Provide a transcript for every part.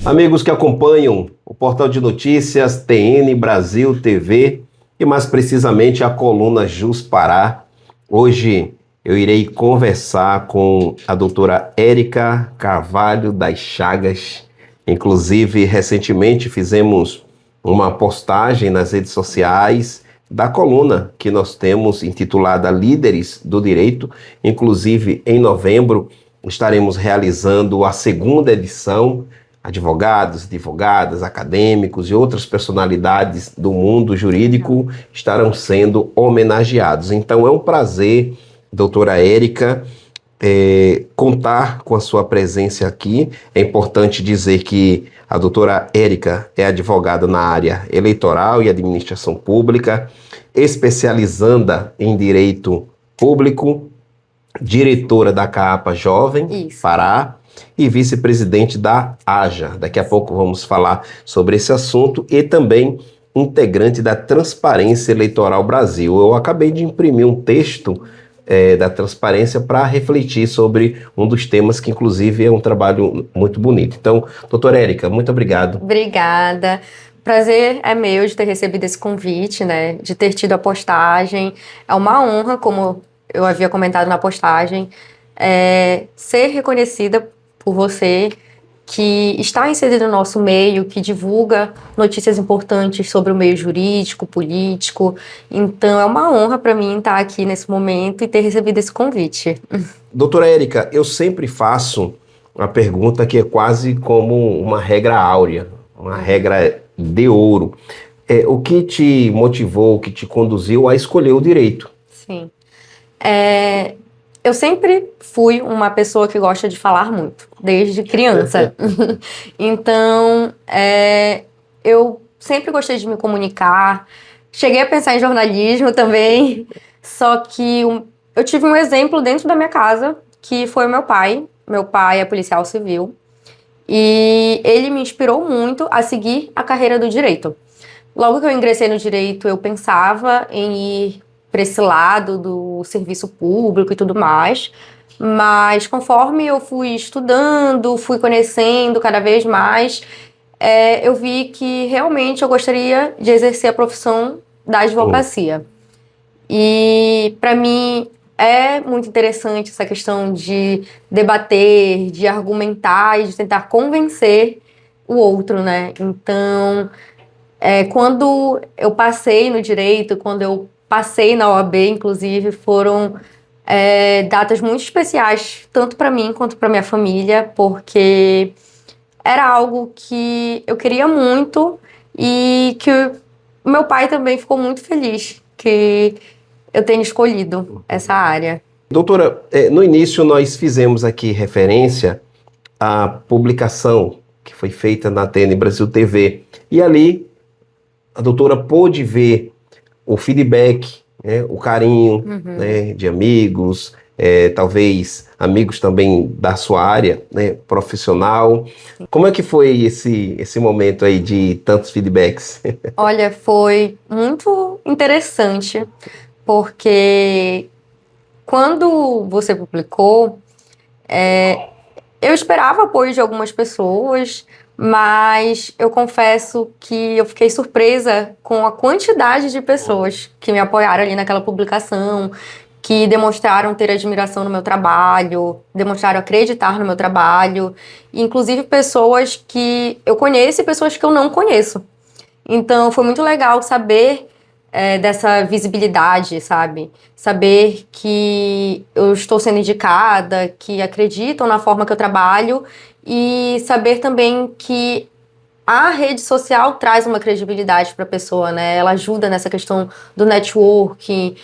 Amigos que acompanham o portal de notícias TN Brasil TV e mais precisamente a coluna Jus Pará, hoje eu irei conversar com a doutora Érica Carvalho das Chagas. Inclusive, recentemente fizemos uma postagem nas redes sociais da coluna que nós temos intitulada Líderes do Direito. Inclusive, em novembro estaremos realizando a segunda edição. Advogados, advogadas, acadêmicos e outras personalidades do mundo jurídico estarão sendo homenageados. Então é um prazer, doutora Érica, contar com a sua presença aqui. É importante dizer que a doutora Érica é advogada na área eleitoral e administração pública, especializanda em direito público, diretora da CAPA Jovem Isso. Pará, e vice-presidente da AJA. Daqui a pouco vamos falar sobre esse assunto e também integrante da Transparência Eleitoral Brasil. Eu acabei de imprimir um texto da Transparência para refletir sobre um dos temas que, inclusive, é um trabalho muito bonito. Então, doutora Érica, muito obrigado. Obrigada. Prazer é meu de ter recebido esse convite, né? De ter tido a postagem. É uma honra, como eu havia comentado na postagem, ser reconhecida por você, que está inserido no nosso meio, que divulga notícias importantes sobre o meio jurídico, político. Então, é uma honra para mim estar aqui nesse momento e ter recebido esse convite. Doutora Érica, eu sempre faço uma pergunta que é quase como uma regra áurea, uma regra de ouro. O que te motivou, o que te conduziu a escolher o direito? Sim. Eu sempre fui uma pessoa que gosta de falar muito, desde criança. Então, eu sempre gostei de me comunicar. Cheguei a pensar em jornalismo também, só que eu tive um exemplo dentro da minha casa, que foi o meu pai. Meu pai é policial civil e ele me inspirou muito a seguir a carreira do direito. Logo que eu ingressei no direito, eu pensava em ir para esse lado do serviço público e tudo mais, mas conforme eu fui estudando, fui conhecendo cada vez mais, eu vi que realmente eu gostaria de exercer a profissão da advocacia. E para mim é muito interessante essa questão de debater, de argumentar e de tentar convencer o outro, né? Então, quando eu passei no direito, quando eu passei na OAB, inclusive, foram datas muito especiais, tanto para mim quanto para minha família, porque era algo que eu queria muito e que o meu pai também ficou muito feliz que eu tenha escolhido essa área. Doutora, no início nós fizemos aqui referência à publicação que foi feita na TN Brasil TV, e ali a doutora pôde ver o feedback, né, o carinho, né, de amigos, talvez amigos também da sua área, né, profissional. Como é que foi esse momento aí de tantos feedbacks? Olha, foi muito interessante, porque quando você publicou, eu esperava apoio de algumas pessoas, mas eu confesso que eu fiquei surpresa com a quantidade de pessoas que me apoiaram ali naquela publicação, que demonstraram ter admiração no meu trabalho, demonstraram acreditar no meu trabalho, inclusive pessoas que eu conheço e pessoas que eu não conheço. Então, foi muito legal saber dessa visibilidade, sabe? Saber que eu estou sendo indicada, que acreditam na forma que eu trabalho e saber também que a rede social traz uma credibilidade para a pessoa, né? Ela ajuda nessa questão do networking,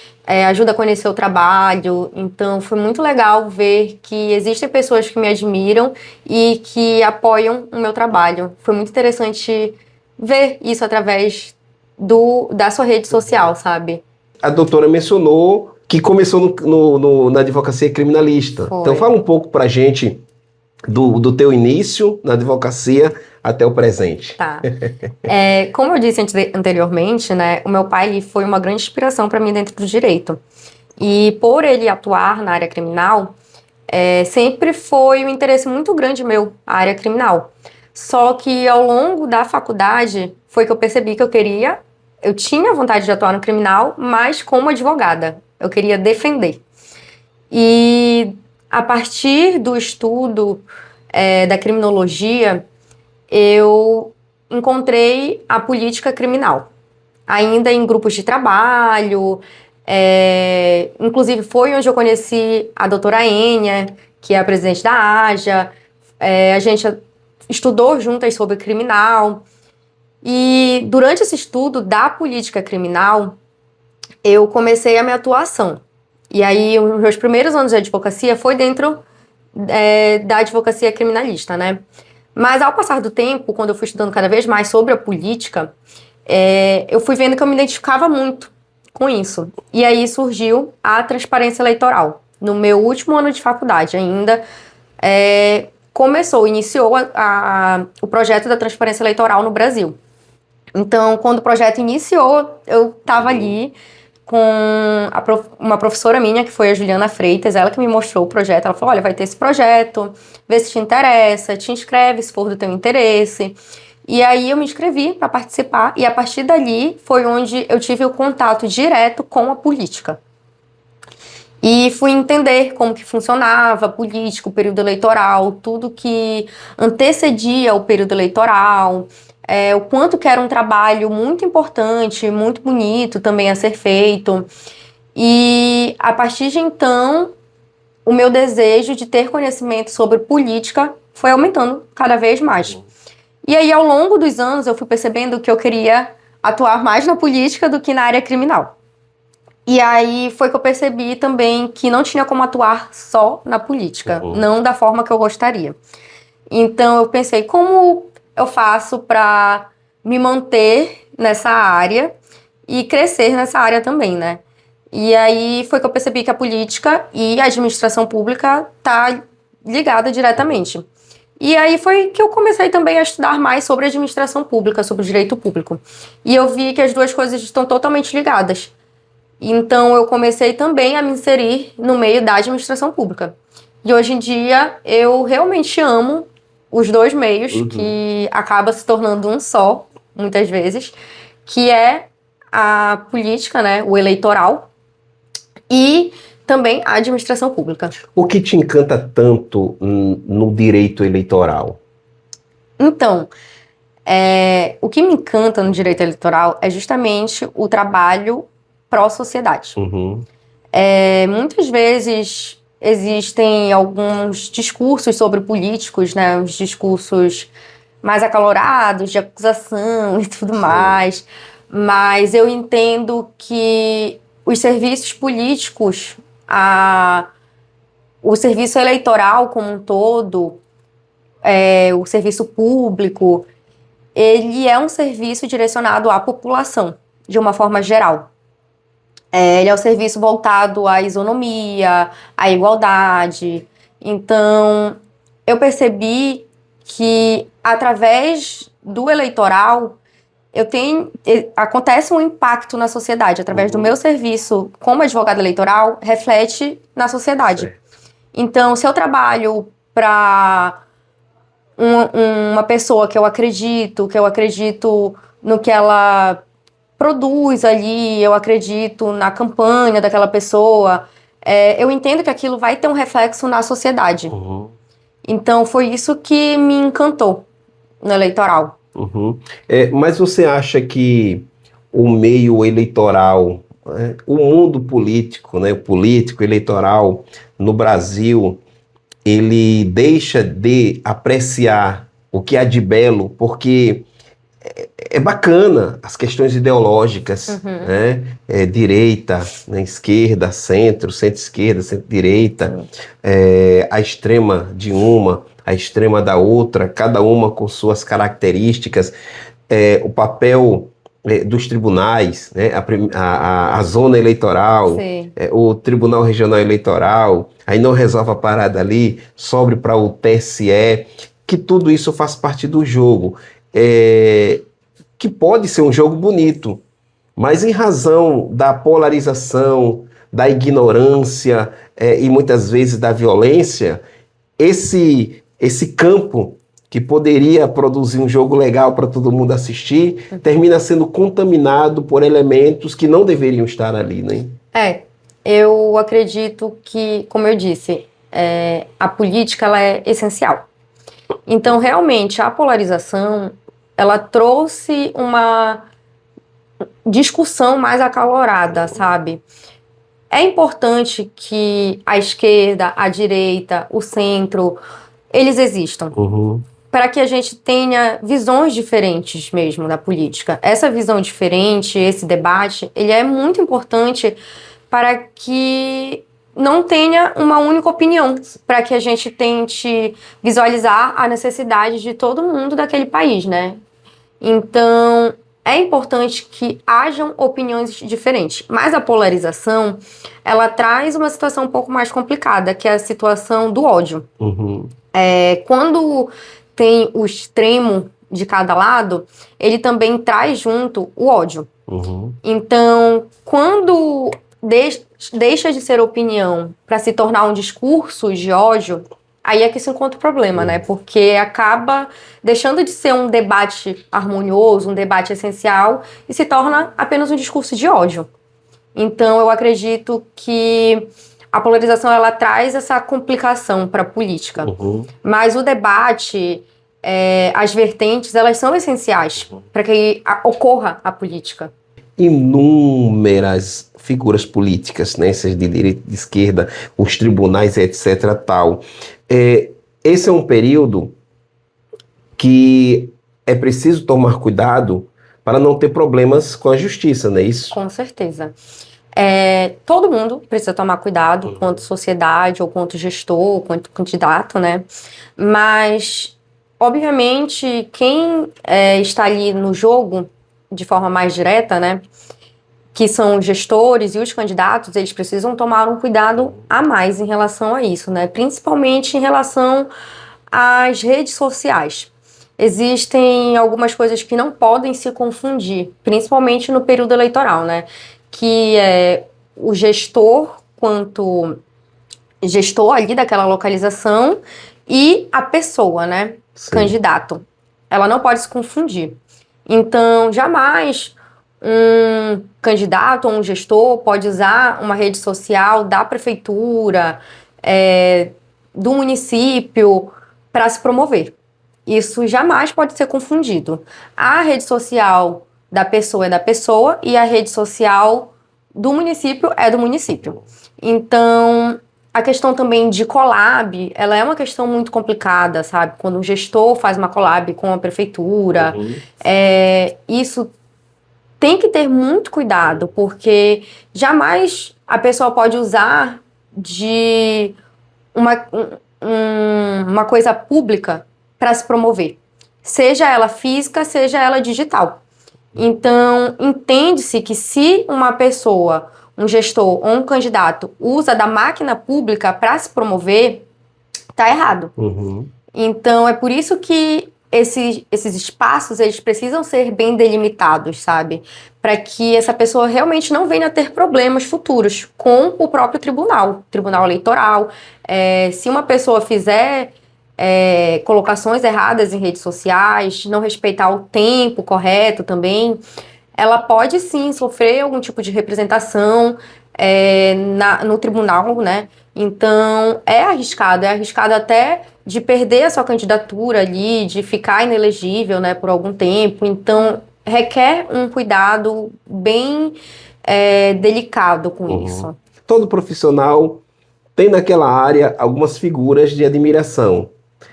ajuda a conhecer o trabalho. Então, foi muito legal ver que existem pessoas que me admiram e que apoiam o meu trabalho. Foi muito interessante ver isso através da sua rede social, sabe? A doutora mencionou que começou na advocacia criminalista. Foi. Então fala um pouco pra gente do teu início na advocacia até o presente. Tá. Como eu disse anteriormente, né, o meu pai ele foi uma grande inspiração para mim dentro do direito. E por ele atuar na área criminal, sempre foi um interesse muito grande meu, a área criminal. Só que ao longo da faculdade foi que eu percebi que eu tinha vontade de atuar no criminal, mas como advogada. Eu queria defender. E a partir do estudo da criminologia, eu encontrei a política criminal, ainda em grupos de trabalho, inclusive foi onde eu conheci a doutora Enia, que é a presidente da AJA, a gente estudou juntas sobre criminal, e durante esse estudo da política criminal, eu comecei a minha atuação. E aí, os meus primeiros anos de advocacia foi dentro da advocacia criminalista, né? Mas ao passar do tempo, quando eu fui estudando cada vez mais sobre a política, eu fui vendo que eu me identificava muito com isso. E aí surgiu a transparência eleitoral. No meu último ano de faculdade ainda, iniciou o projeto da transparência eleitoral no Brasil. Então, quando o projeto iniciou, eu estava ali com uma professora minha, que foi a Juliana Freitas, ela que me mostrou o projeto. Ela falou, olha, vai ter esse projeto, vê se te interessa, te inscreve se for do teu interesse. E aí eu me inscrevi para participar, e a partir dali foi onde eu tive o contato direto com a política. E fui entender como que funcionava a política, o período eleitoral, tudo que antecedia o período eleitoral, o quanto que era um trabalho muito importante, muito bonito também a ser feito. E a partir de então, o meu desejo de ter conhecimento sobre política foi aumentando cada vez mais. E aí, ao longo dos anos, eu fui percebendo que eu queria atuar mais na política do que na área criminal. E aí foi que eu percebi também que não tinha como atuar só na política, não da forma que eu gostaria. Então eu pensei, como eu faço para me manter nessa área e crescer nessa área também, né? E aí foi que eu percebi que a política e a administração pública tá ligada diretamente. E aí foi que eu comecei também a estudar mais sobre administração pública, sobre o direito público. E eu vi que as duas coisas estão totalmente ligadas. Então, eu comecei também a me inserir no meio da administração pública. E hoje em dia, eu realmente amo os dois meios, que acaba se tornando um só, muitas vezes, que é a política, né, o eleitoral, e também a administração pública. O que te encanta tanto no direito eleitoral? Então, o que me encanta no direito eleitoral é justamente o trabalho pró-sociedade. Muitas vezes existem alguns discursos sobre políticos, né, os discursos mais acalorados, de acusação e tudo mais, mas eu entendo que os serviços políticos, o serviço eleitoral como um todo, o serviço público, ele é um serviço direcionado à população, de uma forma geral. Ele é um serviço voltado à isonomia, à igualdade. Então, eu percebi que, através do eleitoral, acontece um impacto na sociedade. Através do meu serviço como advogada eleitoral, reflete na sociedade. Então, se eu trabalho para uma pessoa que eu acredito no que ela produz ali, eu acredito na campanha daquela pessoa, eu entendo que aquilo vai ter um reflexo na sociedade. Então, foi isso que me encantou no eleitoral. Mas você acha que o meio eleitoral, o mundo político, né, o político eleitoral no Brasil, ele deixa de apreciar o que há de belo, porque é bacana as questões ideológicas, né? Direita, né? Esquerda, centro-esquerda, centro-direita, a extrema de uma, a extrema da outra, cada uma com suas características, o papel dos tribunais, né? A zona eleitoral, o Tribunal Regional Eleitoral, aí não resolve a parada ali, sobe para o TSE, que tudo isso faz parte do jogo. Que pode ser um jogo bonito, mas em razão da polarização, da ignorância e muitas vezes da violência, esse campo que poderia produzir um jogo legal para todo mundo assistir, termina sendo contaminado por elementos que não deveriam estar ali, né? Eu acredito que, como eu disse, a política ela é essencial. Então, realmente, a polarização, ela trouxe uma discussão mais acalorada, sabe? É importante que a esquerda, a direita, o centro, eles existam. Para que a gente tenha visões diferentes mesmo da política. Essa visão diferente, esse debate, ele é muito importante para que não tenha uma única opinião, para que a gente tente visualizar a necessidade de todo mundo daquele país, né? Então, é importante que hajam opiniões diferentes. Mas a polarização, ela traz uma situação um pouco mais complicada, que é a situação do ódio. Quando tem o extremo de cada lado, ele também traz junto o ódio. Então, quando deixa de ser opinião para se tornar um discurso de ódio, aí é que se encontra o problema, né? Porque acaba deixando de ser um debate harmonioso, um debate essencial, e se torna apenas um discurso de ódio. Então, eu acredito que a polarização, ela traz essa complicação para a política. Mas o debate, as vertentes, elas são essenciais para que ocorra a política. Inúmeras figuras políticas, né, seja de direita, de esquerda, os tribunais, etc. tal. Esse é um período que é preciso tomar cuidado para não ter problemas com a justiça, não é isso? Com certeza. Todo mundo precisa tomar cuidado, quanto sociedade, ou quanto gestor, ou quanto candidato, né? Mas, obviamente, quem está ali no jogo de forma mais direta, né? Que são os gestores e os candidatos, eles precisam tomar um cuidado a mais em relação a isso, né? Principalmente em relação às redes sociais. Existem algumas coisas que não podem se confundir, principalmente no período eleitoral, né? Que é o gestor, quanto gestor ali daquela localização, e a pessoa, né? Sim. Candidato. Ela não pode se confundir. Então, jamais um candidato ou um gestor pode usar uma rede social da prefeitura, do município, para se promover. Isso jamais pode ser confundido. A rede social da pessoa é da pessoa e a rede social do município é do município. Então, a questão também de collab, ela é uma questão muito complicada, sabe? Quando um gestor faz uma collab com a prefeitura, isso tem que ter muito cuidado, porque jamais a pessoa pode usar de uma coisa pública para se promover, seja ela física, seja ela digital. Então, entende-se que se uma pessoa, um gestor ou um candidato usa da máquina pública para se promover, tá errado. Então, é por isso que esses espaços, eles precisam ser bem delimitados, sabe? Para que essa pessoa realmente não venha a ter problemas futuros com o próprio tribunal eleitoral. Se uma pessoa fizer colocações erradas em redes sociais, não respeitar o tempo correto também, ela pode sim sofrer algum tipo de representação no tribunal, né? Então, é arriscado até de perder a sua candidatura ali, de ficar inelegível, né, por algum tempo. Então, requer um cuidado bem delicado com isso. Todo profissional tem naquela área algumas figuras de admiração.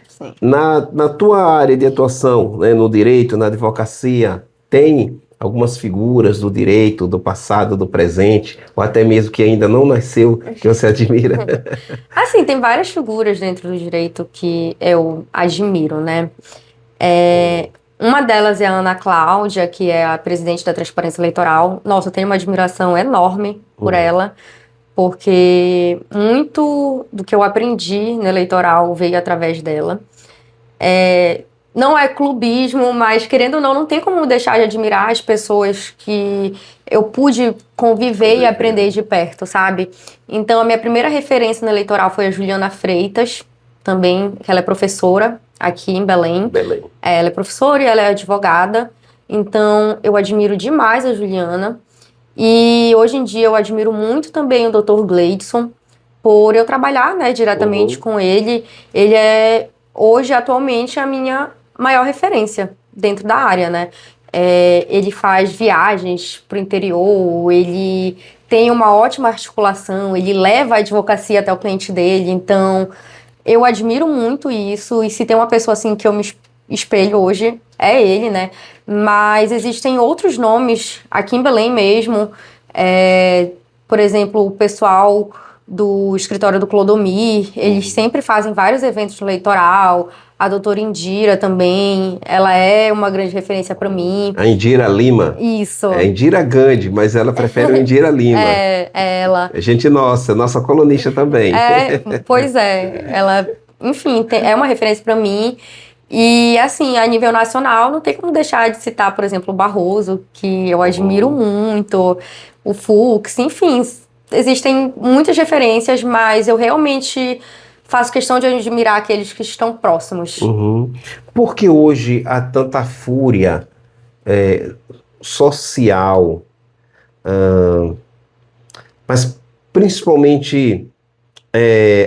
Sim. Na tua área de atuação, né, no direito, na advocacia, tem algumas figuras do direito, do passado, do presente, ou até mesmo que ainda não nasceu, que você admira? Assim, tem várias figuras dentro do direito que eu admiro, né? Uma delas é a Ana Cláudia, que é a presidente da Transparência Eleitoral. Nossa, eu tenho uma admiração enorme por ela, porque muito do que eu aprendi no eleitoral veio através dela. Não é clubismo, mas querendo ou não, não tem como deixar de admirar as pessoas que eu pude conviver e aprender de perto, sabe? Então, a minha primeira referência no eleitoral foi a Juliana Freitas, também, que ela é professora aqui em Belém. Belém. Ela é professora e ela é advogada. Então, eu admiro demais a Juliana. E hoje em dia eu admiro muito também o Dr. Gleidson, por eu trabalhar, né, diretamente com ele. Ele é, hoje, atualmente, a minha maior referência dentro da área, né? Ele faz viagens para o interior, ele tem uma ótima articulação, ele leva a advocacia até o cliente dele. Então, eu admiro muito isso. E se tem uma pessoa assim que eu me espelho hoje, é ele, né? Mas existem outros nomes aqui em Belém mesmo. Por exemplo, o pessoal do escritório do Clodomir, eles sempre fazem vários eventos no eleitoral. A doutora Indira também, ela é uma grande referência para mim. A Indira Lima. Isso. É Indira Gandhi, mas ela prefere o Indira Lima. É ela. É gente nossa colunista também. Pois é. Ela, enfim, é uma referência para mim. E, assim, a nível nacional, não tem como deixar de citar, por exemplo, o Barroso, que eu admiro muito, o Fux, enfim, existem muitas referências, mas eu realmente faço questão de admirar aqueles que estão próximos. Por que hoje há tanta fúria social, mas principalmente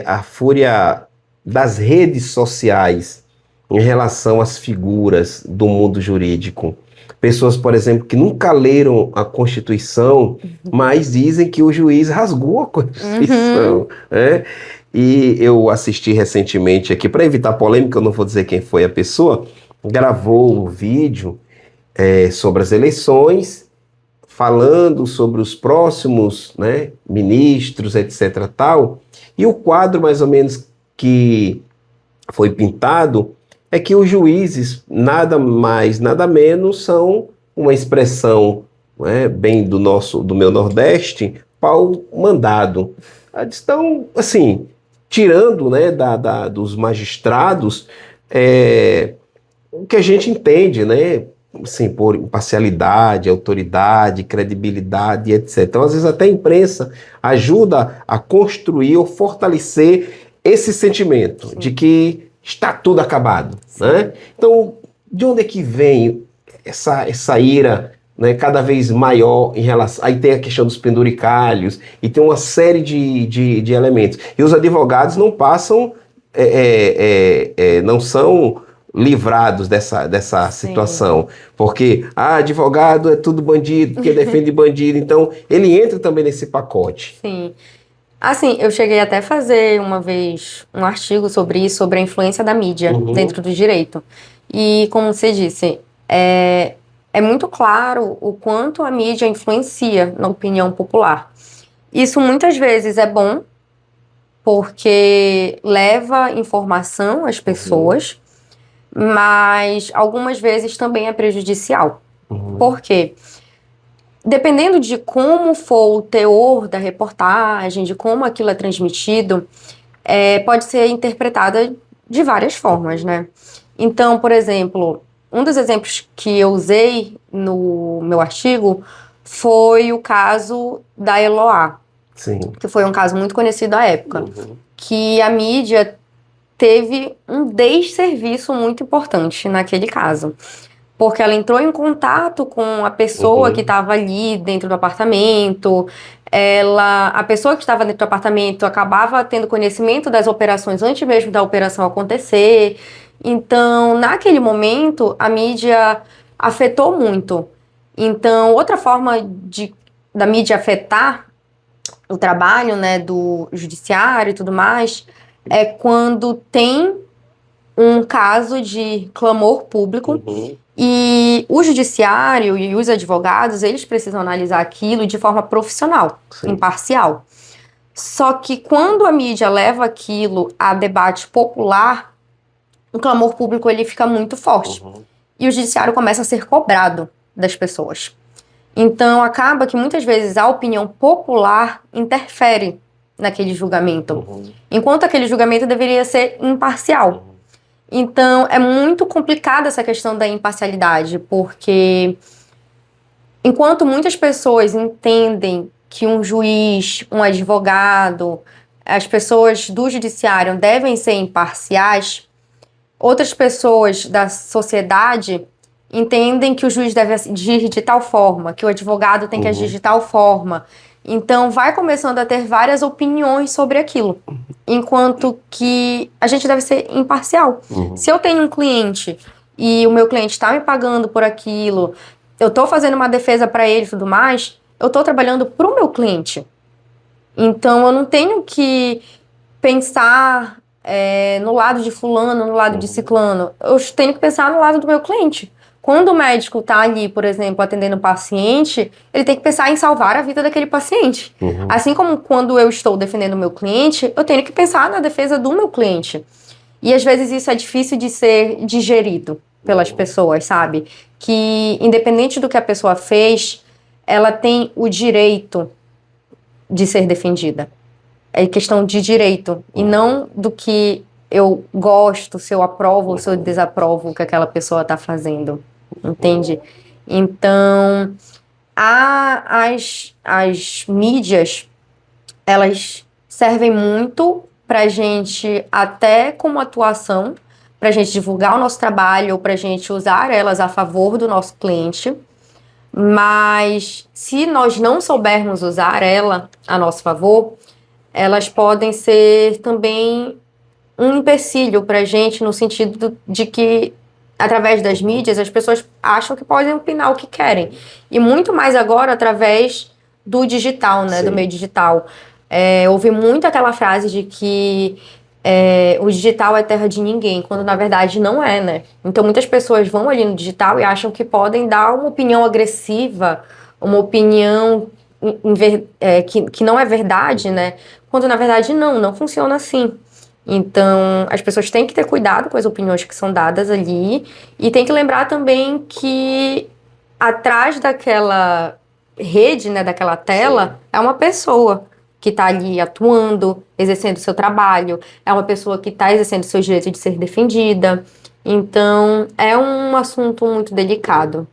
a fúria das redes sociais em relação às figuras do mundo jurídico? Pessoas, por exemplo, que nunca leram a Constituição, mas dizem que o juiz rasgou a Constituição. Né? E eu assisti recentemente aqui, para evitar polêmica, eu não vou dizer quem foi a pessoa, gravou um vídeo sobre as eleições, falando sobre os próximos, né, ministros, etc. tal, e o quadro mais ou menos que foi pintado é que os juízes, nada mais, nada menos, são uma expressão, né, bem do meu Nordeste, pau mandado. Estão, assim, tirando, né, dos magistrados o que a gente entende, né, assim, por imparcialidade, autoridade, credibilidade, etc. Então, às vezes, até a imprensa ajuda a construir ou fortalecer esse sentimento de que está tudo acabado, né? Então, de onde é que vem essa ira, né, cada vez maior em relação... Aí tem a questão dos penduricalhos e tem uma série de elementos. E os advogados não passam, não são livrados dessa situação, porque advogado é tudo bandido, porque defende bandido, então ele entra também nesse pacote. Sim. Assim, eu cheguei até a fazer uma vez um artigo sobre isso, sobre a influência da mídia dentro do direito. E, como você disse, é muito claro o quanto a mídia influencia na opinião popular. Isso muitas vezes é bom, porque leva informação às pessoas, mas algumas vezes também é prejudicial. Por quê? Dependendo de como for o teor da reportagem, de como aquilo é transmitido, pode ser interpretada de várias formas, né? Então, por exemplo, um dos exemplos que eu usei no meu artigo foi o caso da Eloá, que foi um caso muito conhecido à época, que a mídia teve um desserviço muito importante naquele caso. Porque ela entrou em contato com a pessoa que estava ali dentro do apartamento, a pessoa que estava dentro do apartamento acabava tendo conhecimento das operações antes mesmo da operação acontecer. Então, naquele momento, a mídia afetou muito. Então, outra forma da mídia afetar o trabalho, né, do judiciário e tudo mais, é quando tem um caso de clamor público e o judiciário e os advogados, eles precisam analisar aquilo de forma profissional, imparcial. Só que quando a mídia leva aquilo a debate popular, o clamor público ele fica muito forte. E o judiciário começa a ser cobrado das pessoas. Então, acaba que muitas vezes a opinião popular interfere naquele julgamento, enquanto aquele julgamento deveria ser imparcial. Então, é muito complicada essa questão da imparcialidade, porque enquanto muitas pessoas entendem que um juiz, um advogado, as pessoas do judiciário devem ser imparciais, outras pessoas da sociedade entendem que o juiz deve agir de tal forma, que o advogado tem que agir de tal forma. Então, vai começando a ter várias opiniões sobre aquilo. Enquanto que a gente deve ser imparcial. Se eu tenho um cliente e o meu cliente está me pagando por aquilo, eu estou fazendo uma defesa para ele e tudo mais, eu estou trabalhando para o meu cliente. Então, eu não tenho que pensar no lado de fulano, no lado de ciclano. Eu tenho que pensar no lado do meu cliente. Quando o médico está ali, por exemplo, atendendo um paciente, ele tem que pensar em salvar a vida daquele paciente. Assim como quando eu estou defendendo o meu cliente, eu tenho que pensar na defesa do meu cliente. E às vezes isso é difícil de ser digerido pelas pessoas, sabe? Que independente do que a pessoa fez, ela tem o direito de ser defendida. É questão de direito, e não do que eu gosto, se eu aprovo ou se eu desaprovo o que aquela pessoa está fazendo, entende? Então, as mídias, elas servem muito pra gente, até como atuação, pra gente divulgar o nosso trabalho, ou pra gente usar elas a favor do nosso cliente, mas se nós não soubermos usar ela a nosso favor, elas podem ser também um empecilho para a gente, no sentido de que, através das mídias, as pessoas acham que podem opinar o que querem. E muito mais agora através do digital, né? Do meio digital. Ouvi muito aquela frase de que o digital é terra de ninguém, quando na verdade não é, né? Então muitas pessoas vão ali no digital e acham que podem dar uma opinião agressiva, uma opinião que não é verdade, né? Quando na verdade não funciona assim. Então, as pessoas têm que ter cuidado com as opiniões que são dadas ali e tem que lembrar também que atrás daquela rede, né, daquela tela, é uma pessoa que está ali atuando, exercendo o seu trabalho, é uma pessoa que está exercendo o seu direito de ser defendida. Então, é um assunto muito delicado.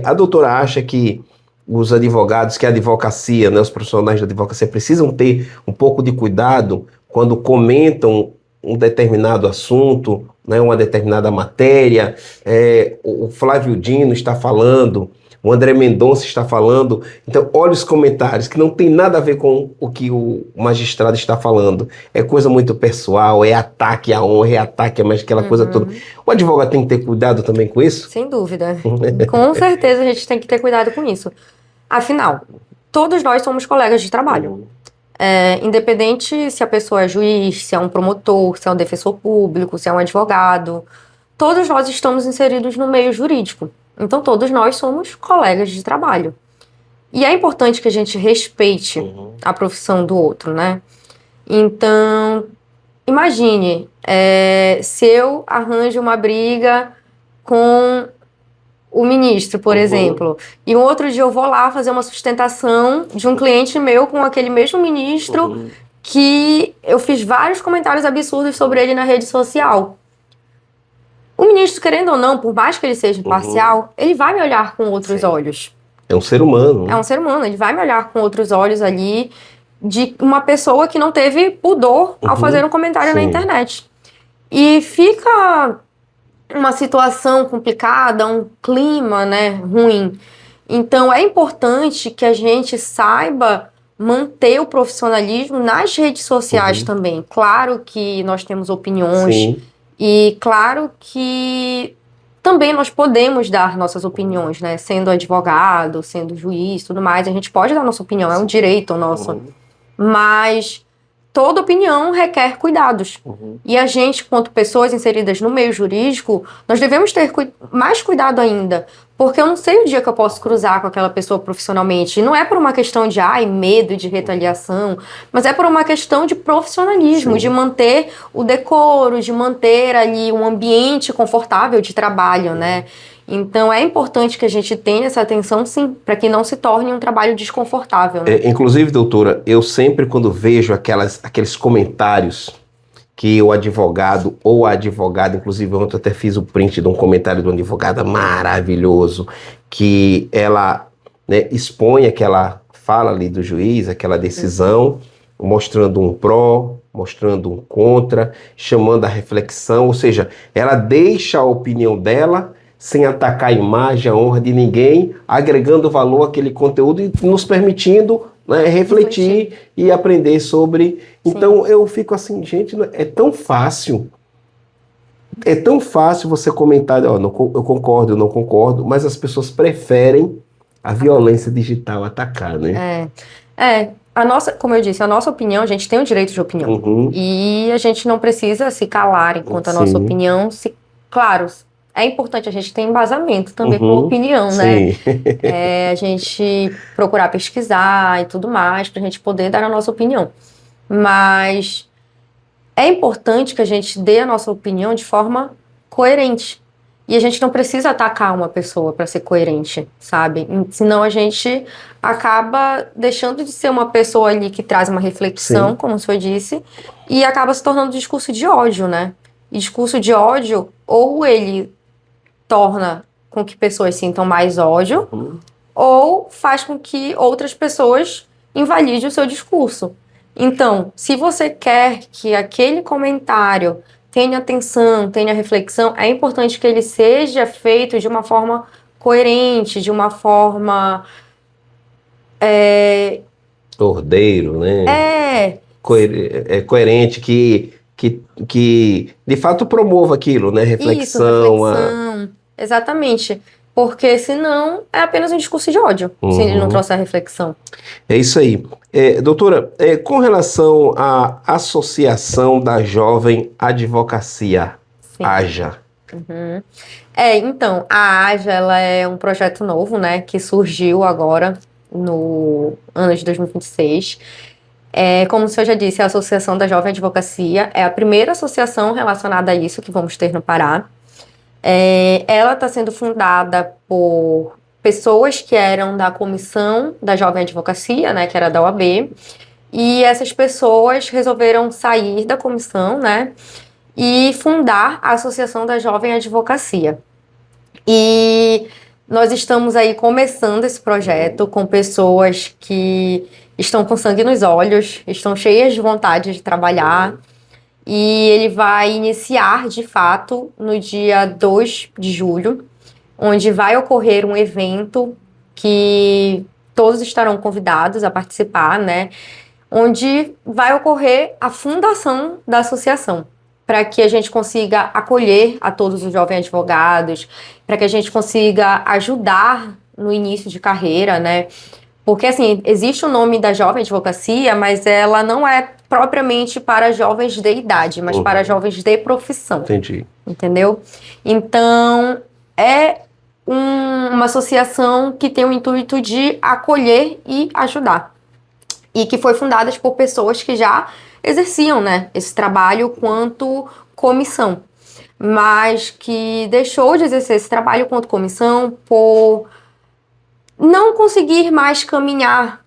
A doutora acha que os advogados, que a advocacia, né, os profissionais da advocacia precisam ter um pouco de cuidado quando comentam um determinado assunto, né, uma determinada matéria, o Flávio Dino está falando, o André Mendonça está falando, então olha os comentários, que não tem nada a ver com o que o magistrado está falando, é coisa muito pessoal, é ataque à honra, é ataque a mais aquela coisa toda. O advogado tem que ter cuidado também com isso? Sem dúvida, com certeza a gente tem que ter cuidado com isso. Afinal, todos nós somos colegas de trabalho. Independente se a pessoa é juiz, se é um promotor, se é um defensor público, se é um advogado, todos nós estamos inseridos no meio jurídico. Então, todos nós somos colegas de trabalho. E é importante que a gente respeite a profissão do outro, né? Então, imagine, se eu arranjo uma briga com o ministro, por exemplo, e um outro dia eu vou lá fazer uma sustentação de um cliente meu com aquele mesmo ministro que eu fiz vários comentários absurdos sobre ele na rede social. O ministro, querendo ou não, por mais que ele seja imparcial, ele vai me olhar com outros olhos. É um ser humano. É um ser humano, ele vai me olhar com outros olhos ali de uma pessoa que não teve pudor ao fazer um comentário na internet. E fica uma situação complicada, um clima, né, ruim. Então, é importante que a gente saiba manter o profissionalismo nas redes sociais também. Claro que nós temos opiniões e claro que também nós podemos dar nossas opiniões, né, sendo advogado, sendo juiz, tudo mais, a gente pode dar nossa opinião, é um direito nosso. Mas toda opinião requer cuidados. E a gente, quanto pessoas inseridas no meio jurídico, nós devemos ter mais cuidado ainda. Porque eu não sei o dia que eu posso cruzar com aquela pessoa profissionalmente. E não é por uma questão de medo de retaliação, mas é por uma questão de profissionalismo, de manter o decoro, de manter ali um ambiente confortável de trabalho, né? Então, é importante que a gente tenha essa atenção, sim, para que não se torne um trabalho desconfortável. Né? Inclusive, doutora, eu sempre, quando vejo aqueles comentários que o advogado ou a advogada, inclusive ontem eu até fiz o print de um comentário de uma advogada maravilhoso, que ela, né, expõe aquela fala ali do juiz, aquela decisão, mostrando um pró, mostrando um contra, chamando a reflexão, ou seja, ela deixa a opinião dela sem atacar a imagem, a honra de ninguém, agregando valor àquele conteúdo e nos permitindo, né, refletir e aprender sobre. Então eu fico assim, gente, é tão fácil. É tão fácil você comentar, ó, eu concordo, eu não concordo, mas as pessoas preferem a violência digital atacar, né? Como eu disse, a nossa opinião, a gente tem o direito de opinião. Uhum. E a gente não precisa se calar enquanto a nossa opinião se... Claro, é importante a gente ter embasamento também com a opinião, né? A gente procurar pesquisar e tudo mais, pra gente poder dar a nossa opinião. Mas é importante que a gente dê a nossa opinião de forma coerente. E a gente não precisa atacar uma pessoa para ser coerente, sabe? Senão a gente acaba deixando de ser uma pessoa ali que traz uma reflexão, como o senhor disse, e acaba se tornando um discurso de ódio, né? E discurso de ódio, ou ele torna com que pessoas sintam mais ódio, ou faz com que outras pessoas invalidem o seu discurso. Então, se você quer que aquele comentário tenha atenção, tenha reflexão, é importante que ele seja feito de uma forma coerente, de uma forma... Ordeiro, né? Coerente, que de fato promova aquilo, né? Reflexão. Isso, reflexão. Exatamente. Porque senão é apenas um discurso de ódio, se ele não trouxer a reflexão. É isso aí. Doutora, com relação à Associação da Jovem Advocacia, AJA. Então, a AJA, ela é um projeto novo, né, que surgiu agora no ano de 2026. Como o senhor já disse, a Associação da Jovem Advocacia é a primeira associação relacionada a isso que vamos ter no Pará. Ela está sendo fundada por pessoas que eram da Comissão da Jovem Advocacia, né, que era da OAB, e essas pessoas resolveram sair da comissão, né, e fundar a Associação da Jovem Advocacia. E nós estamos aí começando esse projeto com pessoas que estão com sangue nos olhos, estão cheias de vontade de trabalhar. E ele vai iniciar, de fato, no dia 2 de julho, onde vai ocorrer um evento que todos estarão convidados a participar, né? Onde vai ocorrer a fundação da associação, para que a gente consiga acolher a todos os jovens advogados, para que a gente consiga ajudar no início de carreira, né? Porque, assim, existe o nome da Jovem Advocacia, mas ela não é propriamente para jovens de idade, mas para jovens de profissão. Entendi. Entendeu? Então, é uma associação que tem o intuito de acolher e ajudar. E que foi fundada por pessoas que já exerciam, né, esse trabalho quanto comissão. Mas que deixou de exercer esse trabalho quanto comissão por não conseguir mais caminhar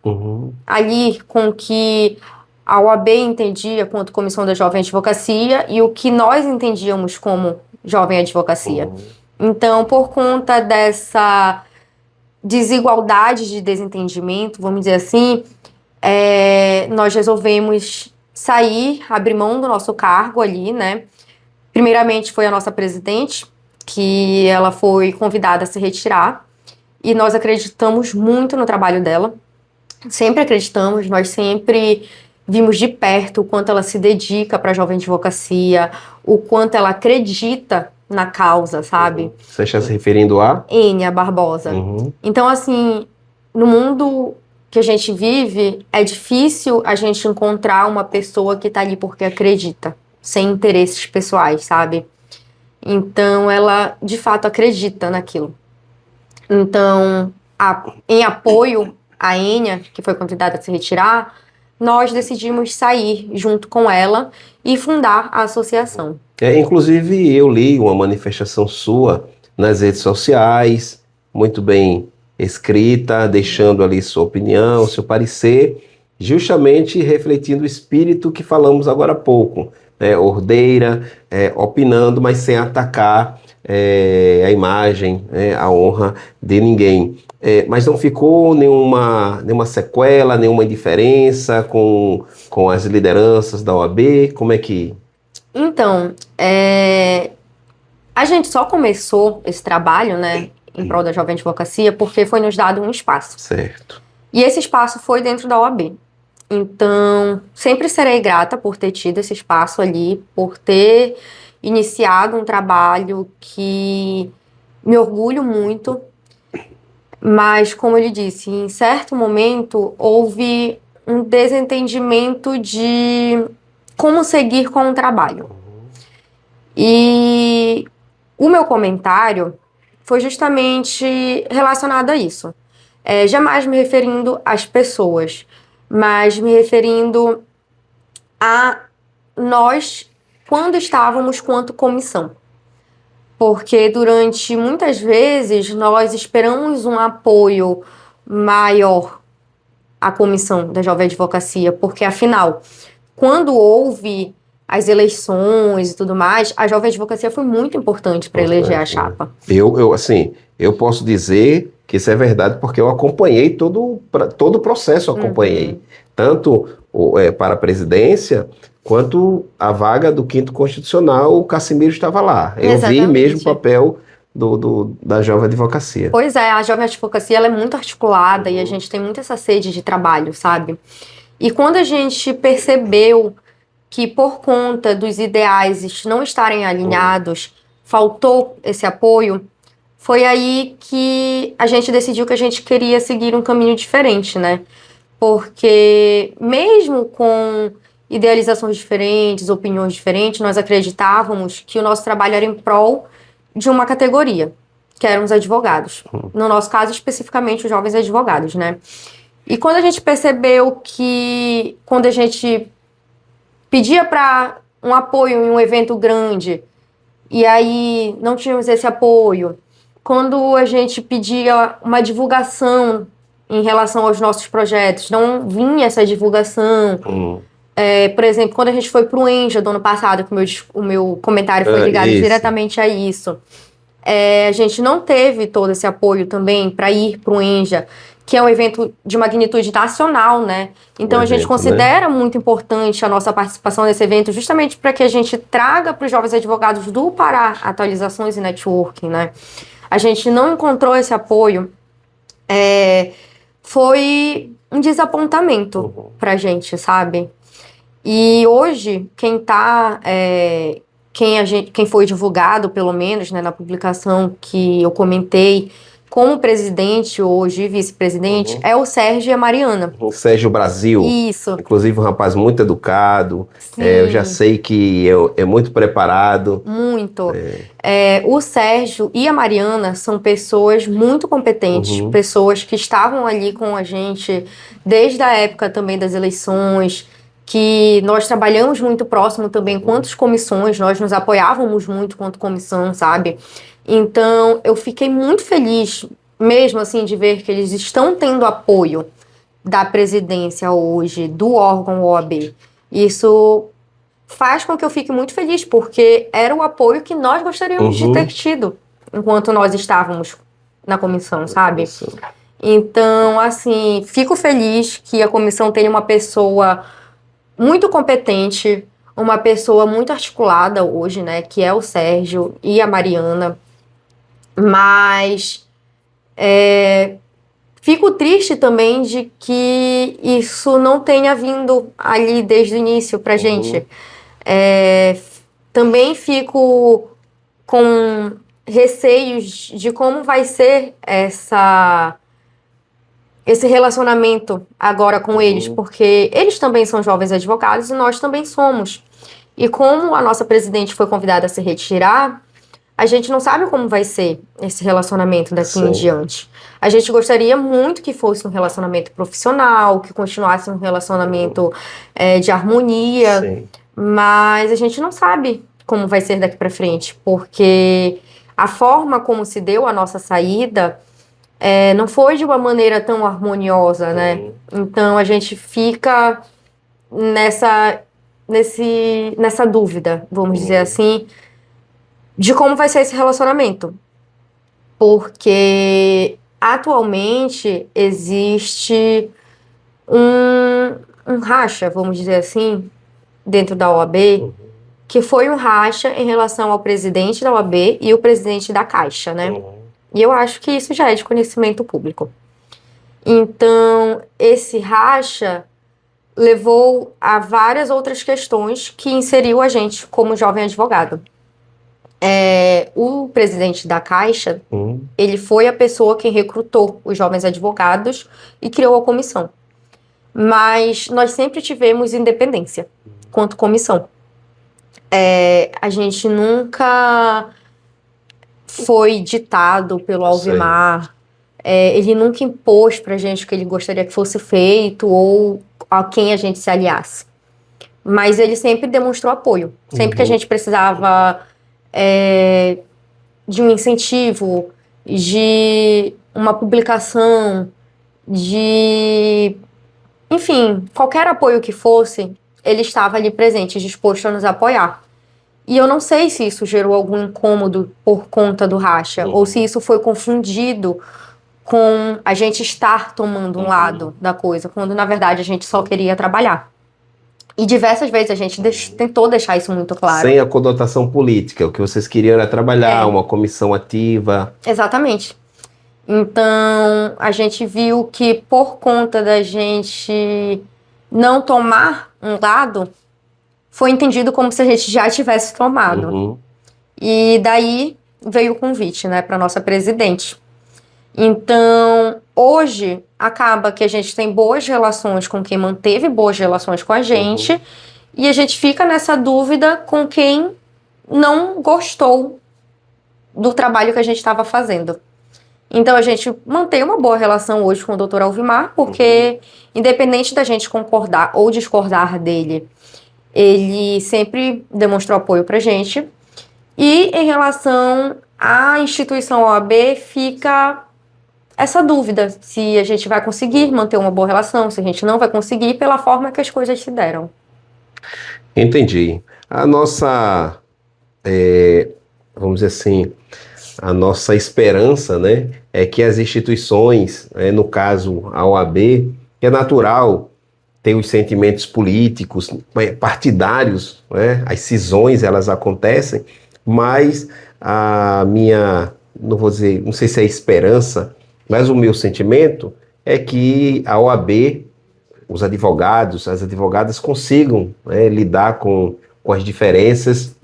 ali com o que a OAB entendia quanto Comissão da Jovem Advocacia e o que nós entendíamos como Jovem Advocacia. Então, por conta dessa desigualdade de desentendimento, vamos dizer assim, nós resolvemos sair, abrir mão do nosso cargo ali, né? Primeiramente foi a nossa presidente, que ela foi convidada a se retirar. E nós acreditamos muito no trabalho dela, sempre acreditamos, nós sempre vimos de perto o quanto ela se dedica para a jovem advocacia, o quanto ela acredita na causa, sabe? Você está se referindo a? Enia Barbosa. Então, assim, no mundo que a gente vive, é difícil a gente encontrar uma pessoa que está ali porque acredita, sem interesses pessoais, sabe? Então, ela, de fato, acredita naquilo. Então, em apoio à Enia, que foi convidada a se retirar, nós decidimos sair junto com ela e fundar a associação. Inclusive, eu li uma manifestação sua nas redes sociais, muito bem escrita, deixando ali sua opinião, seu parecer, justamente refletindo o espírito que falamos agora há pouco. ordeira, opinando, mas sem atacar a imagem, a honra de ninguém. Mas não ficou nenhuma sequela, nenhuma indiferença com as lideranças da OAB? Como é que... Então, a gente só começou esse trabalho, né, em prol da Jovem Advocacia, porque foi nos dado um espaço. Certo. E esse espaço foi dentro da OAB. Então, sempre serei grata por ter tido esse espaço ali, por ter iniciado um trabalho que me orgulho muito. Mas, como ele disse, em certo momento houve um desentendimento de como seguir com o trabalho. E o meu comentário foi justamente relacionado a isso. Jamais me referindo às pessoas, mas me referindo a nós quando estávamos quanto comissão. Porque durante muitas vezes nós esperamos um apoio maior à comissão da Jovem Advocacia, porque afinal, quando houve as eleições e tudo mais, a Jovem Advocacia foi muito importante para eleger a chapa. Eu posso dizer que isso é verdade porque eu acompanhei todo o processo, acompanhei. Tanto para a presidência, quanto a vaga do 5º Constitucional, o Cassimiro estava lá. Eu Exatamente. vi mesmo o papel da Jovem Advocacia. Pois é, a Jovem Advocacia ela é muito articulada e a gente tem muito essa sede de trabalho, sabe? E quando a gente percebeu que por conta dos ideais não estarem alinhados, faltou esse apoio, foi aí que a gente decidiu que a gente queria seguir um caminho diferente, né? Porque mesmo com idealizações diferentes, opiniões diferentes, nós acreditávamos que o nosso trabalho era em prol de uma categoria, que eram os advogados. No nosso caso, especificamente, os jovens advogados, né? E quando a gente percebeu que, quando a gente pedia para um apoio em um evento grande, e aí não tínhamos esse apoio, quando a gente pedia uma divulgação em relação aos nossos projetos, não vinha essa divulgação. Por exemplo, quando a gente foi para o ENJA do ano passado, que o meu comentário foi ligado diretamente a isso, a gente não teve todo esse apoio também para ir para o ENJA, que é um evento de magnitude nacional, né? Então a gente considera muito importante a nossa participação nesse evento, justamente para que a gente traga para os jovens advogados do Pará atualizações e networking, né? A gente não encontrou esse apoio. Foi um desapontamento pra gente, sabe? E hoje, quem foi divulgado, pelo menos, né, na publicação que eu comentei, como presidente hoje e vice-presidente, é o Sérgio e a Mariana. O Sérgio Brasil. Isso. Inclusive um rapaz muito educado. Eu já sei que é muito preparado. Muito. O Sérgio e a Mariana são pessoas muito competentes, pessoas que estavam ali com a gente desde a época também das eleições, que nós trabalhamos muito próximo também quanto comissões, nós nos apoiávamos muito quanto comissão, sabe? Então, eu fiquei muito feliz, mesmo assim, de ver que eles estão tendo apoio da presidência hoje, do órgão OAB. Isso faz com que eu fique muito feliz, porque era o apoio que nós gostaríamos de ter tido enquanto nós estávamos na comissão, sabe? Então, assim, fico feliz que a comissão tenha uma pessoa muito competente, uma pessoa muito articulada hoje, né, que é o Sérgio e a Mariana. Mas fico triste também de que isso não tenha vindo ali desde o início pra gente. Também fico com receios de como vai ser esse relacionamento agora com eles, porque eles também são jovens advogados e nós também somos. E como a nossa presidente foi convidada a se retirar, a gente não sabe como vai ser esse relacionamento daqui em diante. A gente gostaria muito que fosse um relacionamento profissional, que continuasse um relacionamento de harmonia, mas a gente não sabe como vai ser daqui para frente, porque a forma como se deu a nossa saída não foi de uma maneira tão harmoniosa, né? Então a gente fica nessa nessa dúvida, vamos dizer assim, de como vai ser esse relacionamento. Porque atualmente existe um racha, vamos dizer assim, dentro da OAB, que foi um racha em relação ao presidente da OAB e o presidente da Caixa, né? E eu acho que isso já é de conhecimento público. Então, esse racha levou a várias outras questões que inseriu a gente como jovem advogado. O presidente da Caixa, ele foi a pessoa que recrutou os jovens advogados e criou a comissão. Mas nós sempre tivemos independência quanto comissão. A gente nunca foi ditado pelo Alvimar, ele nunca impôs pra gente o que ele gostaria que fosse feito ou a quem a gente se aliasse. Mas ele sempre demonstrou apoio. Sempre que a gente precisava de um incentivo, de uma publicação, enfim, qualquer apoio que fosse, ele estava ali presente, disposto a nos apoiar. E eu não sei se isso gerou algum incômodo por conta do racha, ou se isso foi confundido com a gente estar tomando um lado da coisa, quando na verdade a gente só queria trabalhar. E diversas vezes a gente tentou deixar isso muito claro. Sem a conotação política, o que vocês queriam era trabalhar, uma comissão ativa. Exatamente. Então, a gente viu que por conta da gente não tomar um lado, foi entendido como se a gente já tivesse tomado. E daí veio o convite, né, para nossa presidente. Então, hoje, acaba que a gente tem boas relações com quem manteve boas relações com a gente, e a gente fica nessa dúvida com quem não gostou do trabalho que a gente estava fazendo. Então, a gente mantém uma boa relação hoje com o Dr. Alvimar, porque, independente da gente concordar ou discordar dele, ele sempre demonstrou apoio pra gente. E, em relação à instituição OAB, fica essa dúvida, se a gente vai conseguir manter uma boa relação, se a gente não vai conseguir, pela forma que as coisas se deram. Entendi. A nossa, vamos dizer assim, a nossa esperança, né, é que as instituições, no caso a OAB, que é natural ter os sentimentos políticos, partidários, né, as cisões elas acontecem, mas a minha, não vou dizer, não sei se é esperança, mas o meu sentimento é que a OAB, os advogados, as advogadas consigam lidar com as diferenças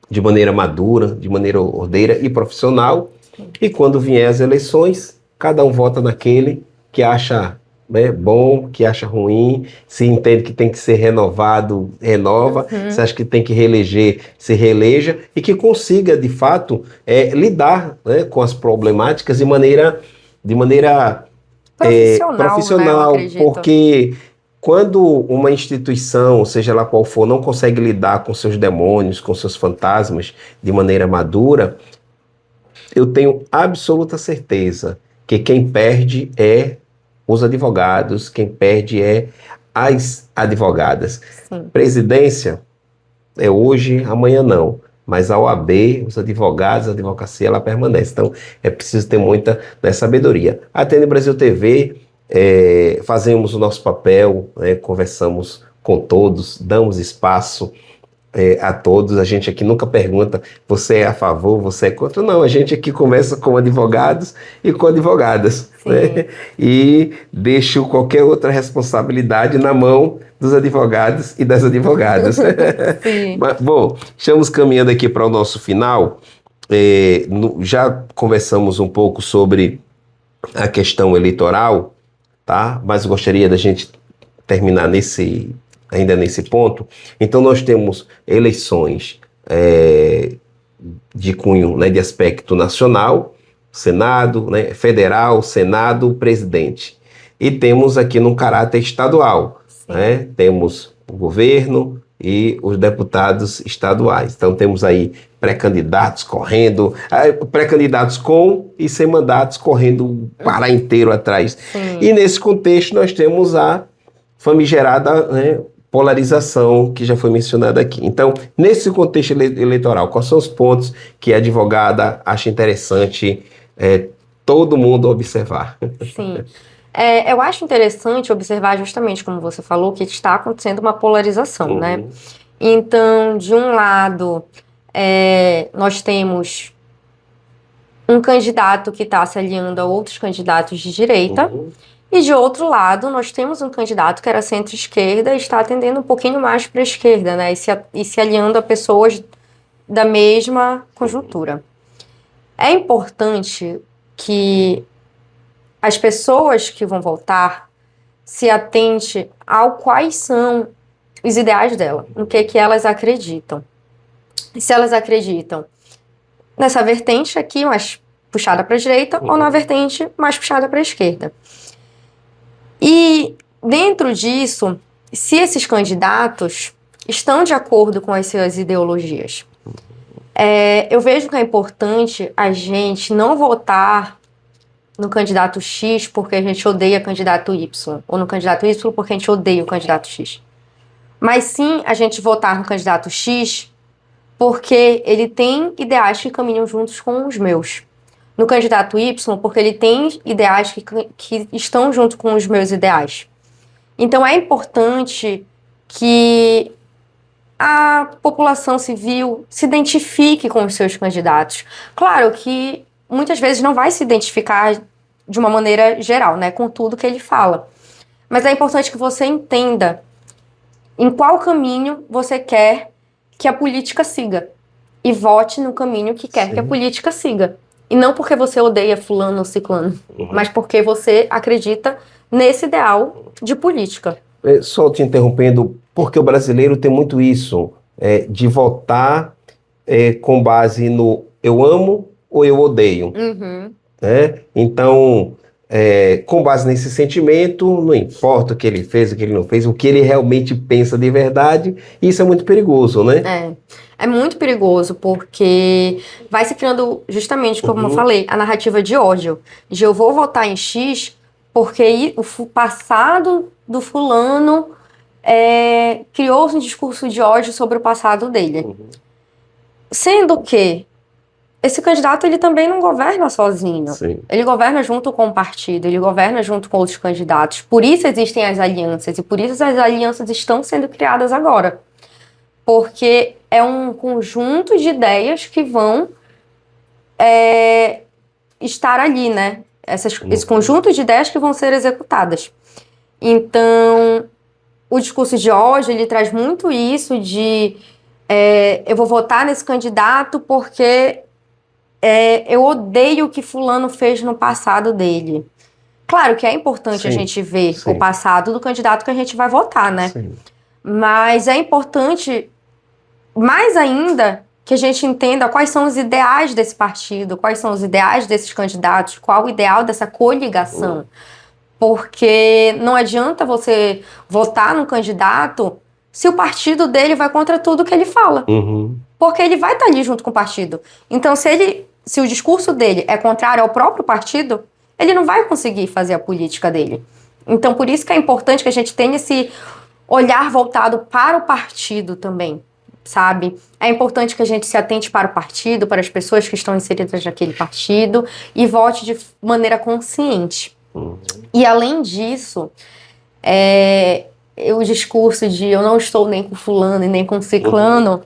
de maneira madura, de maneira ordeira e profissional. E quando vier as eleições, cada um vota naquele que acha bom, que acha ruim, se entende que tem que ser renovado, renova, se acha que tem que reeleger, se reeleja, e que consiga, de fato, lidar com as problemáticas de maneira profissional, né, porque quando uma instituição, seja lá qual for, não consegue lidar com seus demônios, com seus fantasmas de maneira madura, eu tenho absoluta certeza que quem perde é os advogados, quem perde é as advogadas. Sim. Presidência é hoje, amanhã não. Mas a OAB, os advogados, a advocacia, ela permanece. Então, é preciso ter muita sabedoria. A TN Brasil TV, fazemos o nosso papel, conversamos com todos, damos espaço a todos. A gente aqui nunca pergunta, você é a favor, você é contra? Não, a gente aqui conversa com advogados e com advogadas. Né? E deixo qualquer outra responsabilidade na mão dos advogados e das advogadas. Mas, bom, estamos caminhando aqui para o nosso final. Já conversamos um pouco sobre a questão eleitoral, tá? Mas gostaria da gente terminar ainda nesse ponto. Então, nós temos eleições de cunho, de aspecto nacional, Senado, federal, Senado, presidente. E temos aqui no caráter estadual, temos o governo e os deputados estaduais. Então temos aí pré-candidatos correndo, pré-candidatos com e sem mandatos correndo o Pará inteiro atrás. E nesse contexto nós temos a famigerada polarização que já foi mencionada aqui. Então, nesse contexto eleitoral, quais são os pontos que a advogada acha interessante todo mundo observar? Sim. Eu acho interessante observar justamente, como você falou, que está acontecendo uma polarização, né? Então, de um lado, nós temos um candidato que está se aliando a outros candidatos de direita, e de outro lado, nós temos um candidato que era centro-esquerda e está atendendo um pouquinho mais para a esquerda, né? E se aliando a pessoas da mesma conjuntura. É importante que as pessoas que vão votar se atentem ao quais são os ideais dela, no que elas acreditam. E se elas acreditam nessa vertente aqui, mais puxada para a direita, ou na vertente mais puxada para a esquerda. E dentro disso, se esses candidatos estão de acordo com as suas ideologias, eu vejo que é importante a gente não votar no candidato X porque a gente odeia o candidato Y, ou no candidato Y porque a gente odeia o candidato X. Mas sim a gente votar no candidato X porque ele tem ideais que caminham juntos com os meus. No candidato Y, porque ele tem ideais que estão junto com os meus ideais. Então é importante que a população civil se identifique com os seus candidatos. Claro que muitas vezes não vai se identificar de uma maneira geral, né, com tudo que ele fala. Mas é importante que você entenda em qual caminho você quer que a política siga. E vote no caminho que quer que a política siga. E não porque você odeia fulano ou ciclano, mas porque você acredita nesse ideal de política. Só te interrompendo, porque o brasileiro tem muito isso, de votar com base no eu amo ou eu odeio. Né? Então, com base nesse sentimento, não importa o que ele fez, o que ele não fez, o que ele realmente pensa de verdade, isso é muito perigoso, né? É muito perigoso, porque vai se criando, justamente como eu falei, a narrativa de ódio. De eu vou votar em X porque o passado do fulano criou um discurso de ódio sobre o passado dele. Sendo que esse candidato, ele também não governa sozinho. Sim. Ele governa junto com o partido, ele governa junto com outros candidatos. Por isso existem as alianças, e por isso as alianças estão sendo criadas agora. Porque é um conjunto de ideias que vão estar ali, né? Esse conjunto de ideias que vão ser executadas. Então, o discurso de ódio, ele traz muito isso de eu vou votar nesse candidato porque eu odeio o que fulano fez no passado dele. Claro que é importante a gente ver o passado do candidato que a gente vai votar, né? Sim. Mas é importante, mais ainda, que a gente entenda quais são os ideais desse partido, quais são os ideais desses candidatos, qual o ideal dessa coligação. Porque não adianta você votar num candidato se o partido dele vai contra tudo que ele fala. Porque ele vai estar ali junto com o partido. Então, se o discurso dele é contrário ao próprio partido, ele não vai conseguir fazer a política dele. Então, por isso que é importante que a gente tenha esse olhar voltado para o partido também, sabe? É importante que a gente se atente para o partido, para as pessoas que estão inseridas naquele partido e vote de maneira consciente. E, além disso, o discurso de eu não estou nem com fulano e nem com ciclano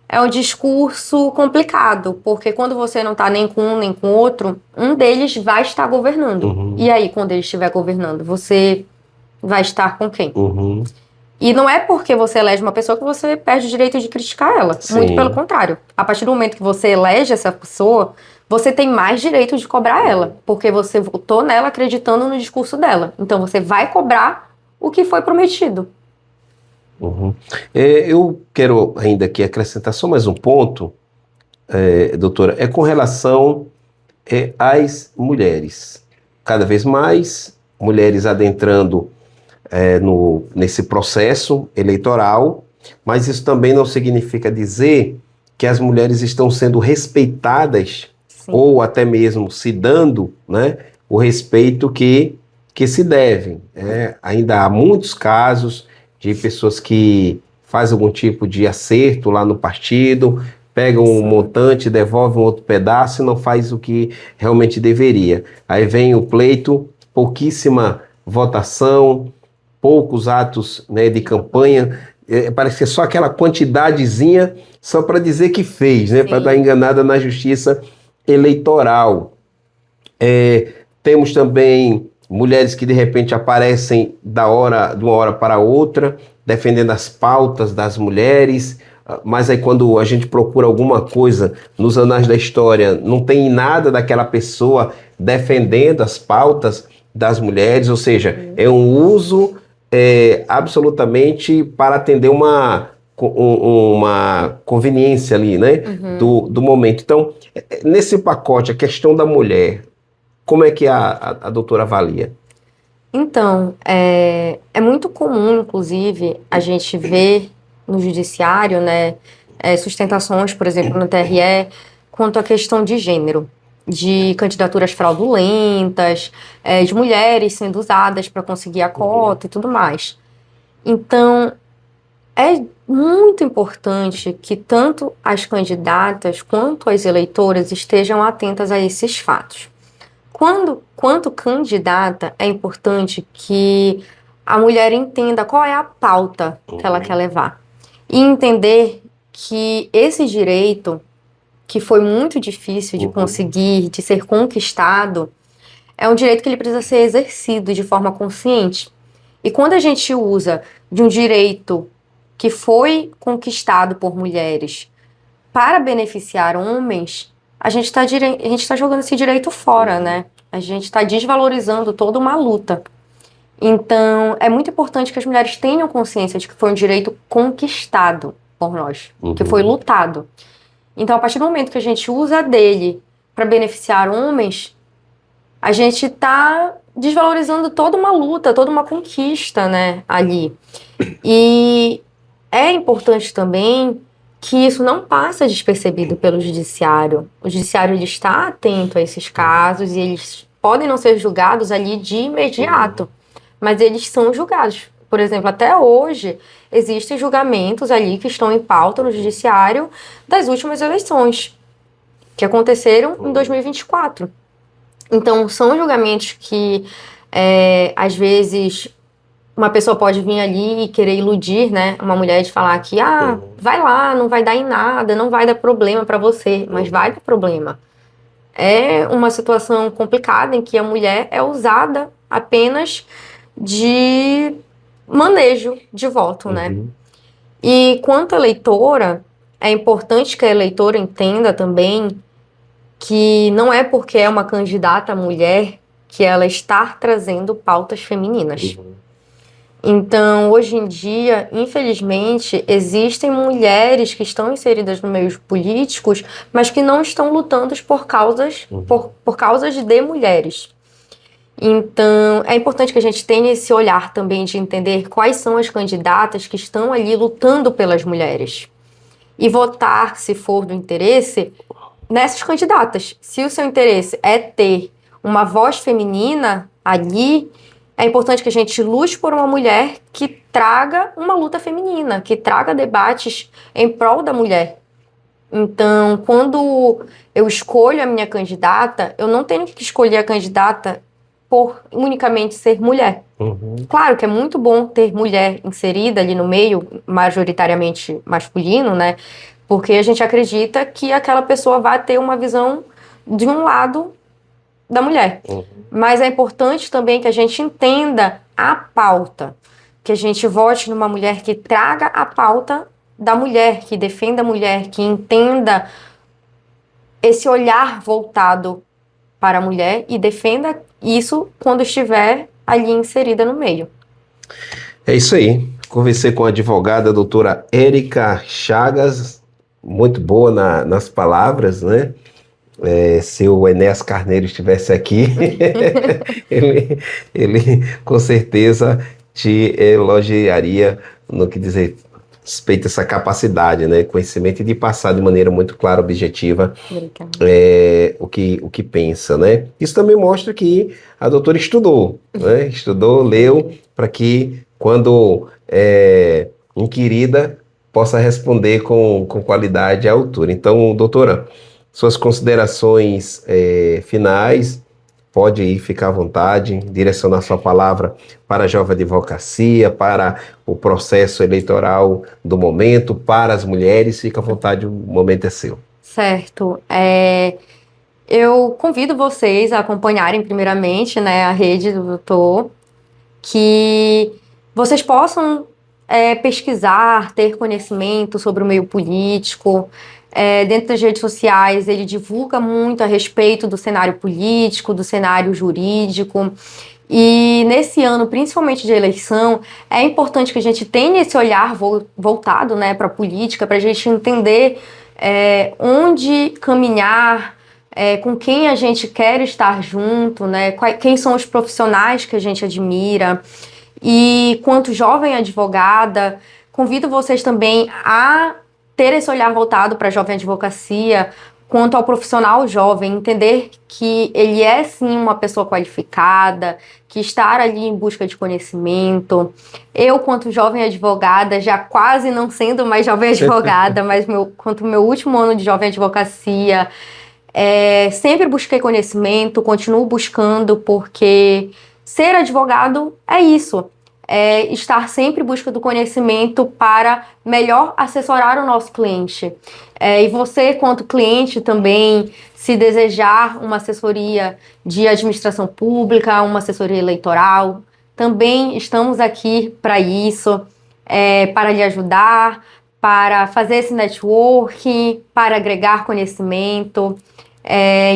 é um discurso complicado, porque quando você não está nem com um nem com outro, um deles vai estar governando. E aí, quando ele estiver governando, você vai estar com quem? E não é porque você elege uma pessoa que você perde o direito de criticar ela. Sim. Muito pelo contrário. A partir do momento que você elege essa pessoa, você tem mais direito de cobrar ela, porque você votou nela acreditando no discurso dela. Então você vai cobrar o que foi prometido. Eu quero ainda aqui acrescentar só mais um ponto, doutora, com relação às mulheres. Cada vez mais mulheres adentrando nesse processo eleitoral, mas isso também não significa dizer que as mulheres estão sendo respeitadas, sim, ou até mesmo se dando, né, o respeito que se deve. Ainda há muitos casos de pessoas que fazem algum tipo de acerto lá no partido, pegam um montante, devolvem um outro pedaço e não faz o que realmente deveria. Aí vem o pleito, pouquíssima votação, poucos atos, né, de campanha, parece que é só aquela quantidadezinha só para dizer que fez, né, para dar enganada na justiça eleitoral. Temos também mulheres que de repente aparecem de uma hora para outra, defendendo as pautas das mulheres, mas aí quando a gente procura alguma coisa nos anais da história, não tem nada daquela pessoa defendendo as pautas das mulheres, ou seja, é um uso absolutamente para atender uma conveniência ali, né, do momento. Então, nesse pacote, a questão da mulher, como é que a doutora avalia? Então, é muito comum, inclusive, a gente ver no judiciário, né, sustentações, por exemplo, no TRE, quanto à questão de gênero, de candidaturas fraudulentas, de mulheres sendo usadas para conseguir a cota e tudo mais. Então, é muito importante que tanto as candidatas quanto as eleitoras estejam atentas a esses fatos. Quanto candidata, é importante que a mulher entenda qual é a pauta que ela quer levar. E entender que esse direito, que foi muito difícil de conseguir, de ser conquistado, é um direito que ele precisa ser exercido de forma consciente. E quando a gente usa de um direito que foi conquistado por mulheres para beneficiar homens, a gente está jogando esse direito fora, né? A gente está desvalorizando toda uma luta. Então, é muito importante que as mulheres tenham consciência de que foi um direito conquistado por nós, que foi lutado. Então, a partir do momento que a gente usa dele para beneficiar homens, a gente está desvalorizando toda uma luta, toda uma conquista, né, ali. E é importante também que isso não passa despercebido pelo judiciário. O judiciário ele está atento a esses casos e eles podem não ser julgados ali de imediato, mas eles são julgados. Por exemplo, até hoje existem julgamentos ali que estão em pauta no judiciário das últimas eleições, que aconteceram em 2024. Então, são julgamentos que, às vezes, uma pessoa pode vir ali e querer iludir, né, uma mulher de falar que, vai lá, não vai dar em nada, não vai dar problema para você, mas vai dar problema. É uma situação complicada em que a mulher é usada apenas de manejo de voto, né? E quanto à eleitora, é importante que a eleitora entenda também que não é porque é uma candidata mulher que ela está trazendo pautas femininas. Então, hoje em dia, infelizmente, existem mulheres que estão inseridas no meio políticos, mas que não estão lutando por causas de mulheres. Então, é importante que a gente tenha esse olhar também de entender quais são as candidatas que estão ali lutando pelas mulheres. E votar, se for do interesse, nessas candidatas. Se o seu interesse é ter uma voz feminina ali, é importante que a gente lute por uma mulher que traga uma luta feminina, que traga debates em prol da mulher. Então, quando eu escolho a minha candidata, eu não tenho que escolher a candidata por unicamente ser mulher. Claro que é muito bom ter mulher inserida ali no meio, majoritariamente masculino, né? Porque a gente acredita que aquela pessoa vai ter uma visão de um lado da mulher. Mas é importante também que a gente entenda a pauta, que a gente vote numa mulher que traga a pauta da mulher, que defenda a mulher, que entenda esse olhar voltado para a mulher e defenda isso quando estiver ali inserida no meio. É isso aí. Conversei com a advogada a doutora Érica Chagas, muito boa nas palavras, né? Se o Enéas Carneiro estivesse aqui, ele com certeza te elogiaria no que dizer respeito a essa capacidade, né? Conhecimento e de passar de maneira muito clara, objetiva, Obrigada. o que pensa, né? Isso também mostra que a doutora estudou, né? Estudou, leu, para que quando inquirida possa responder com qualidade e altura. Então, doutora, suas considerações finais, pode ir, ficar à vontade, direcionar sua palavra para a Jovem Advocacia, para o processo eleitoral do momento, para as mulheres, fica à vontade, o momento é seu. Certo. Eu convido vocês a acompanharem primeiramente, né, a rede do doutor, que vocês possam pesquisar, ter conhecimento sobre o meio político. Dentro das redes sociais, ele divulga muito a respeito do cenário político, do cenário jurídico. E nesse ano, principalmente de eleição, é importante que a gente tenha esse olhar voltado, né, para a política, para a gente entender onde caminhar, com quem a gente quer estar junto, né, quem são os profissionais que a gente admira. E quanto jovem advogada, convido vocês também a ter esse olhar voltado para a jovem advocacia, quanto ao profissional jovem, entender que ele é sim uma pessoa qualificada, que estar ali em busca de conhecimento. Eu, quanto jovem advogada, já quase não sendo mais jovem advogada, mas quanto meu último ano de jovem advocacia, sempre busquei conhecimento, continuo buscando, porque ser advogado é isso. Estar sempre em busca do conhecimento para melhor assessorar o nosso cliente. E você, quanto cliente também, se desejar uma assessoria de administração pública, uma assessoria eleitoral, também estamos aqui para isso, para lhe ajudar, para fazer esse network, para agregar conhecimento.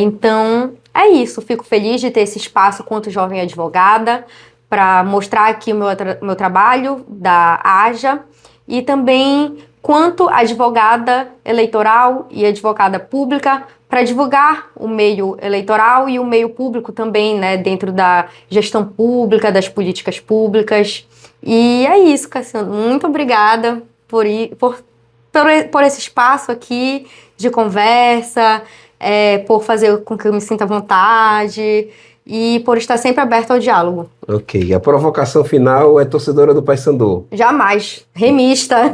Então, é isso. Fico feliz de ter esse espaço quanto jovem advogada, para mostrar aqui o meu trabalho da AJA e também quanto advogada eleitoral e advogada pública para divulgar o meio eleitoral e o meio público também, né, dentro da gestão pública, das políticas públicas. E é isso, Cassiano. Muito obrigada por esse espaço aqui de conversa, por fazer com que eu me sinta à vontade e por estar sempre aberto ao diálogo. Ok. A provocação final é torcedora do Paysandu. Jamais. Remista.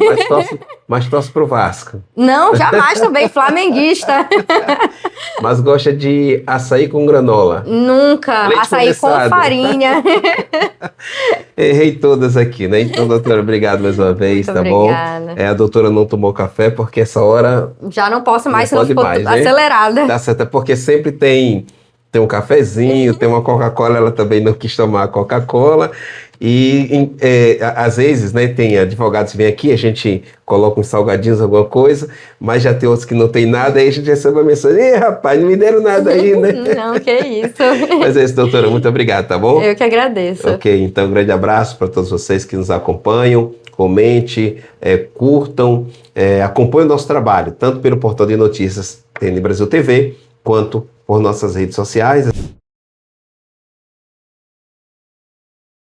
Mas torce pro Vasco. Não, jamais também. Flamenguista. Mas gosta de açaí com granola. Nunca. Leite açaí condensado. com farinha. Errei todas aqui, né? Então, doutora, obrigado mais uma vez, Muito tá obrigada. bom? A doutora não tomou café porque essa hora... Já não posso mais, não senão ficou mais, né? acelerada. Tá certo, é porque sempre tem um cafezinho, tem uma Coca-Cola, ela também não quis tomar a Coca-Cola. E às vezes, né, tem advogados que vêm aqui, a gente coloca uns salgadinhos, alguma coisa, mas já tem outros que não tem nada, aí a gente recebe uma mensagem: "Ih, rapaz, não me deram nada aí, né?" Não, que isso. Mas é isso, doutora, muito obrigado, tá bom? Eu que agradeço. Ok, então um grande abraço para todos vocês que nos acompanham, comente, curtam, acompanhem o nosso trabalho, tanto pelo portal de notícias TN Brasil TV, quanto por nossas redes sociais.